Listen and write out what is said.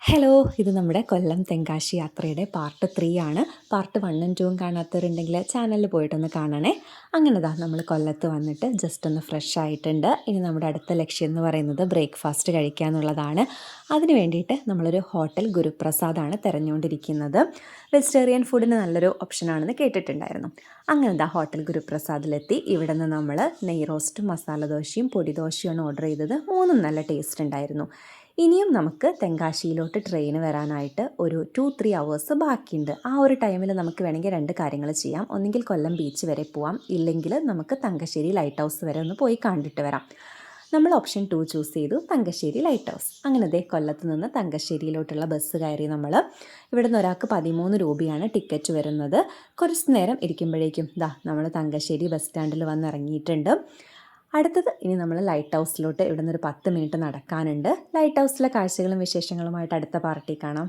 Hello, ഇത് നമ്മുടെ കൊല്ലം തെങ്കാശി യാത്രയുടെ പാർട്ട് 3 ആണ്. പാർട്ട് 1ഉം 2ഉം കാണാത്തവരുണ്ടെങ്കിൽ ചാനലിൽ പോയിട്ടൊന്ന് കാണണേ. അങ്ങനെ നമ്മൾ കൊല്ലത്ത് വന്നിട്ട് ജസ്റ്റ് ഒന്ന് ഫ്രഷ് ആയിട്ടുണ്ട്. ഇനി നമ്മുടെ അടുത്ത ലക്ഷ്യം എന്ന് പറയുന്നത് ബ്രേക്ക്ഫാസ്റ്റ് കഴിക്കുക എന്നുള്ളതാണ്. അതിന് വേണ്ടിയിട്ട് നമ്മളൊരു ഹോട്ടൽ ഗുരുപ്രസാദാണ് തിരഞ്ഞുകൊണ്ടിരിക്കുന്നത്. വെജിറ്റേറിയൻ ഫുഡിന് നല്ലൊരു ഓപ്ഷനാണെന്ന് കേട്ടിട്ടുണ്ടായിരുന്നു. അങ്ങനെ ഹോട്ടൽ ഗുരുപ്രസാദിലെത്തി. ഇവിടെ നിന്ന് നമ്മൾ നെയ് റോസ്റ്റും മസാല ദോശയും പൊടി ദോശയുമാണ് ഓർഡർ ചെയ്തത്. മൂന്നും നല്ല ടേസ്റ്റ് ഉണ്ടായിരുന്നു. ഇനിയും നമുക്ക് തെങ്കാശിയിലോട്ട് ട്രെയിൻ വരാനായിട്ട് ഒരു 2-3 അവേഴ്സ് ബാക്കിയുണ്ട്. ആ ഒരു ടൈമിൽ നമുക്ക് വേണമെങ്കിൽ 2 കാര്യങ്ങൾ ചെയ്യാം. ഒന്നുകിൽ കൊല്ലം ബീച്ച് വരെ പോവാം, ഇല്ലെങ്കിൽ നമുക്ക് തങ്കശ്ശേരി ലൈറ്റ് ഹൗസ് വരെ ഒന്ന് പോയി കണ്ടിട്ട് വരാം. നമ്മൾ ഓപ്ഷൻ 2 ചൂസ് ചെയ്തു, തങ്കശ്ശേരി ലൈറ്റ് ഹൗസ്. അങ്ങനെ കൊല്ലത്ത് നിന്ന് തങ്കശ്ശേരിയിലോട്ടുള്ള ബസ് കയറി നമ്മൾ. ഇവിടെ നിന്ന് ഒരാൾക്ക് 13 രൂപയാണ് ടിക്കറ്റ് വരുന്നത്. കുറച്ച് നേരം ഇരിക്കുമ്പോഴേക്കും നമ്മൾ തങ്കശ്ശേരി ബസ് സ്റ്റാൻഡിൽ വന്ന് ഇറങ്ങിയിട്ടുണ്ട്. അടുത്തത് ഇനി നമ്മൾ ലൈറ്റ് ഹൗസിലോട്ട് ഇവിടെ നിന്നൊരു 10 മിനിറ്റ് നടക്കാനുണ്ട്. ലൈറ്റ് ഹൗസിലെ കാഴ്ചകളും വിശേഷങ്ങളുമായിട്ട് അടുത്ത പാർട്ടി കാണാം.